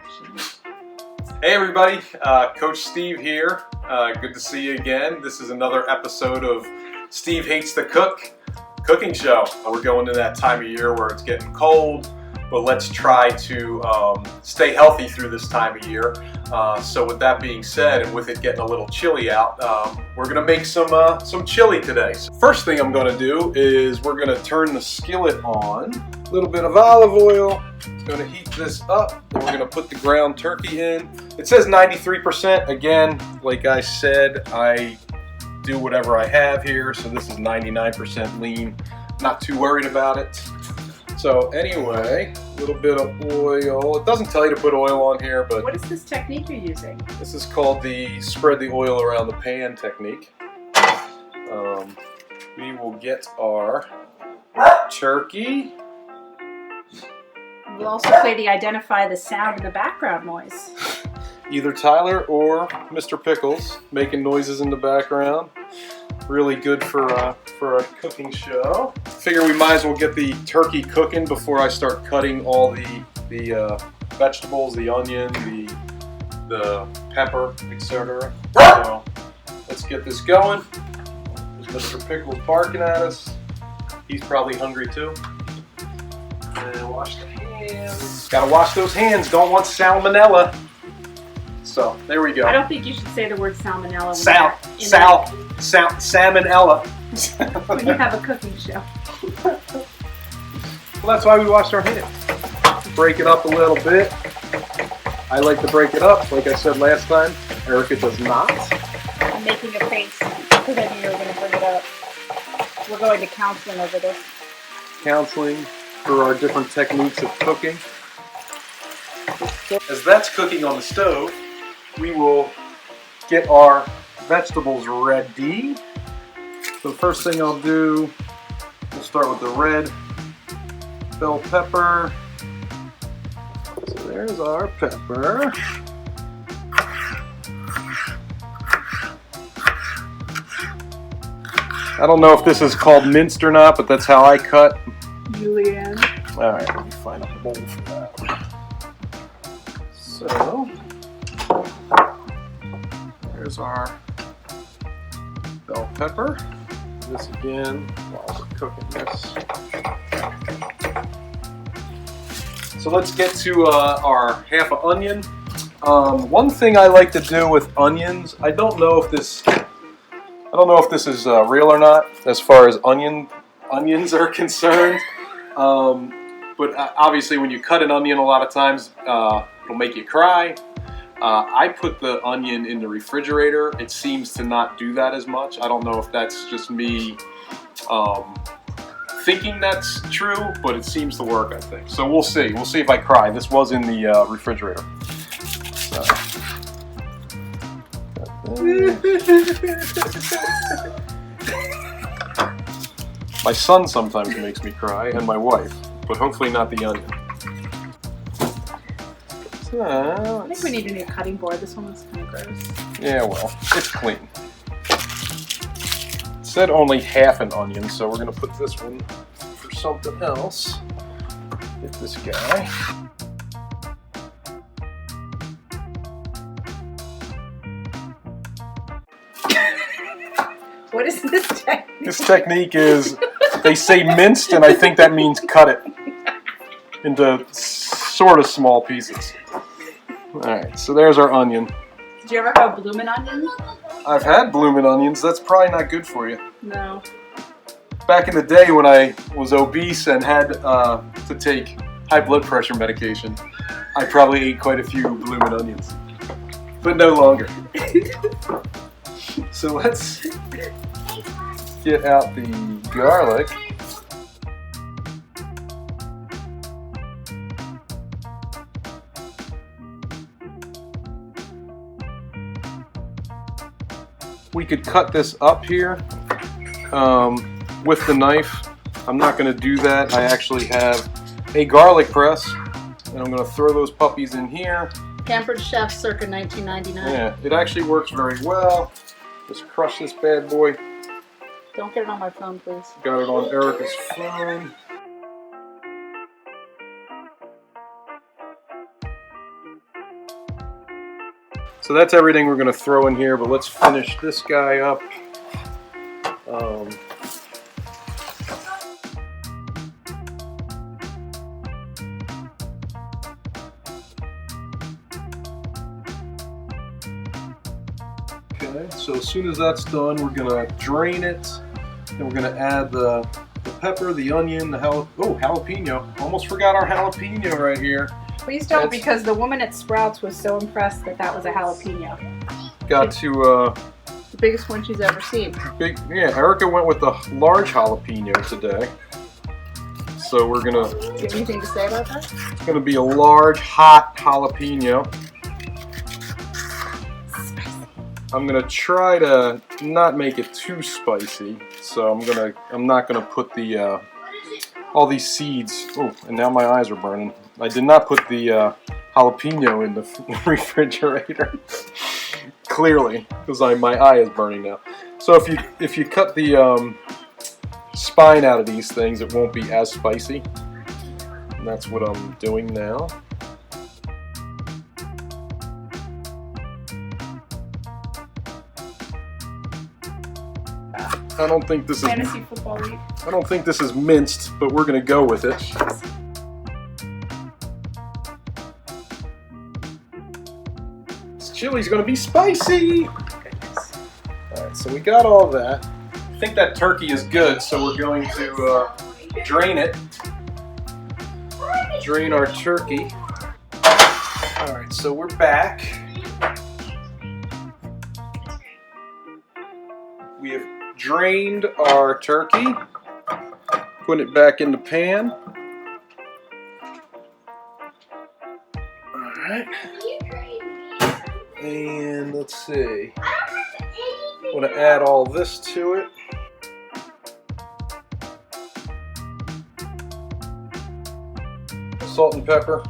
Hey everybody, Coach Steve here. Good to see you again. This is another episode of Steve Hates to Cook cooking show. We're going to that time of year where it's getting cold, but let's try to stay healthy through this time of year. So with that being said, and with it getting a little chilly out, we're gonna make some chili today. So first thing I'm gonna do is we're gonna turn the skillet on. A little bit of olive oil. Gonna heat this up, and we're gonna put the ground turkey in. It says 93%. Again, like I said, I do whatever I have here, so this is 99% lean. Not too worried about it. So anyway, a little bit of oil. It doesn't tell you to put oil on here, but what is this technique you're using? This is called the spread the oil around the pan technique. We will get our turkey. We'll also play the identify the sound in the background noise. Either Tyler or Mr. Pickles making noises in the background. Really good for a cooking show. Figure we might as well get the turkey cooking before I start cutting all the vegetables, the onion, the pepper, etc. So let's get this going. There's Mr. Pickles barking at us. He's probably hungry too. And wash the hands. Gotta wash those hands. Don't want salmonella. So there we go. I don't think you should say the word salmonella. Salmonella. When you have a cooking show. Well, that's why we wash our hands. Break it up a little bit. I like to break it up, like I said last time. Erica does not. I'm making a face because I knew you were going to bring it up. We're going to counseling over this. Counseling for our different techniques of cooking. As that's cooking on the stove, we will get our vegetables ready. So the first thing I'll do, we'll start with the red bell pepper. So there's our pepper. I don't know if this is called minced or not, but that's how I cut. Julianne. All right, let me find a bowl for that. So there's our bell pepper. This again while we're cooking this. So let's get to our half an onion. One thing I like to do with onions, I don't know if this is real or not as far as onions are concerned. But obviously when you cut an onion a lot of times it'll make you cry. I put the onion in the refrigerator. It seems to not do that as much. I don't know if that's just me thinking that's true, but it seems to work, I think. So we'll see. We'll see if I cry. This was in the refrigerator. My son sometimes makes me cry, and my wife, but hopefully not the onion. So, I think we need a new cutting board. This one looks kind of gross. Yeah, well, it's clean. It said only half an onion, so we're going to put this one for something else. Get this guy. What is this technique? This technique is, they say minced, and I think that means cut it into sort of small pieces. Alright, so there's our onion. Did you ever have bloomin' onions? I've had bloomin' onions. That's probably not good for you. No. Back in the day when I was obese and had to take high blood pressure medication, I probably ate quite a few bloomin' onions. But no longer. So let's get out the garlic. We could cut this up here with the knife. I'm not going to do that. I actually have a garlic press, and I'm going to throw those puppies in here. Pampered Chef circa 1999. Yeah, it actually works very well. Just crush this bad boy. Don't get it on my phone, please. Got it on Erica's phone. So that's everything we're going to throw in here, but let's finish this guy up. Okay, so as soon as that's done, we're going to drain it. Then we're going to add the pepper, the onion, the jalapeno. Almost forgot our jalapeno right here. Please don't, because the woman at Sprouts was so impressed that that was a jalapeno. Got to the biggest one she's ever seen. Yeah, Erica went with the large jalapeno today. So we're gonna. Do you have anything to say about that? It's gonna be a large, hot jalapeno. I'm gonna try to not make it too spicy. So I'm not gonna put the all these seeds. Oh, and now my eyes are burning. I did not put the jalapeno in the refrigerator. Clearly, because my eye is burning now. So if you cut the spine out of these things, it won't be as spicy. And that's what I'm doing now. I don't think this is Fantasy Football League. I don't think this is minced, but we're gonna go with it. This chili's gonna be spicy. All right, so we got all that. I think that turkey is good, so we're going to drain it. Drain our turkey. All right, so we're back. We have drained our turkey. Put it back in the pan. All right. And let's see. I'm going to add all this to it. Salt and pepper.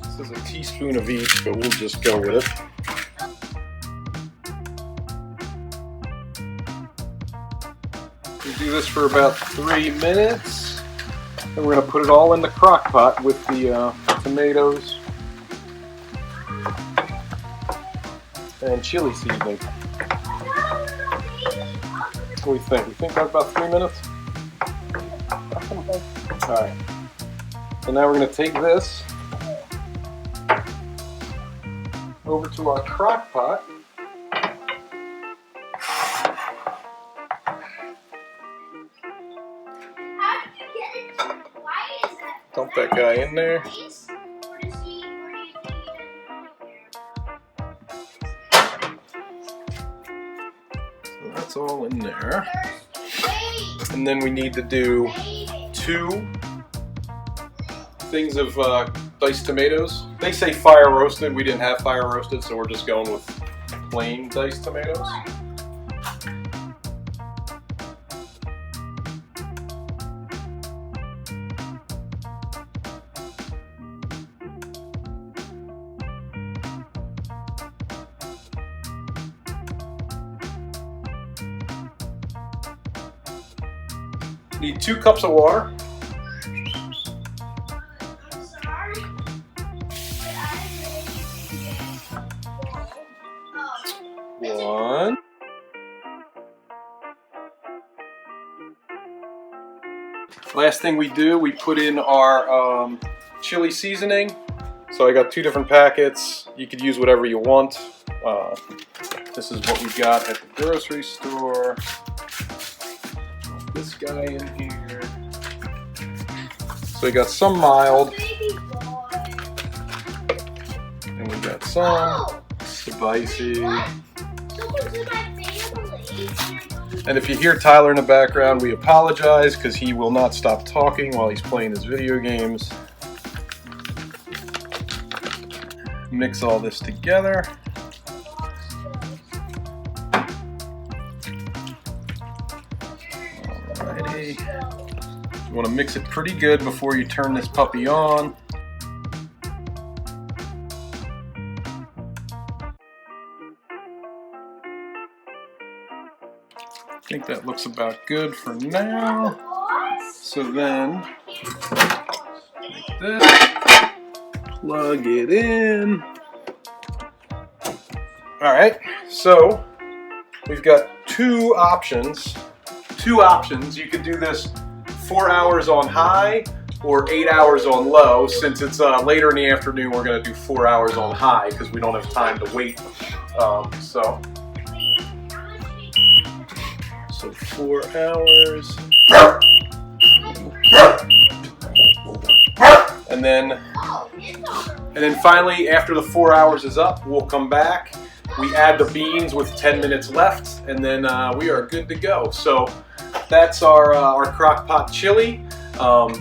This is a teaspoon of each, but we'll just go with it. We do this for about 3 minutes. And we're going to put it all in the crock pot with the tomatoes and chili seasoning. What do we think? We think that's about 3 minutes? Alright. So now we're going to take this over to our crock pot. Dump that guy in there. So that's all in there. And then we need to do 2 things of diced tomatoes. They say fire roasted. We didn't have fire roasted, so we're just going with plain diced tomatoes. Need 2 cups of water. One. Last thing we do, we put in our chili seasoning. So I got 2 different packets. You could use whatever you want. This is what we got at the grocery store. This guy in here. So we got some mild, and we got some spicy. And if you hear Tyler in the background, we apologize because he will not stop talking while he's playing his video games. Mix all this together. Alrighty. You want to mix it pretty good before you turn this puppy on. I think that looks about good for now. So then, like this, plug it in. All right, so we've got two options. You could do this 4 hours on high or 8 hours on low. Since it's later in the afternoon, we're going to do 4 hours on high because we don't have time to wait. So 4 hours. And then finally, after the 4 hours is up, we'll come back. We add the beans with 10 minutes left, and then we are good to go. So that's our Crockpot chili.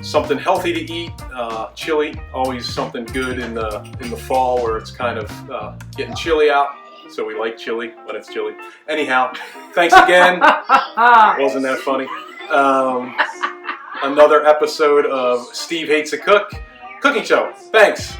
Something healthy to eat. Chili, always something good in the fall where it's kind of getting chilly out. So we like chili when it's chilly. Anyhow, thanks again. Wasn't that funny? Another episode of Steve Hates a Cook cooking show. Thanks.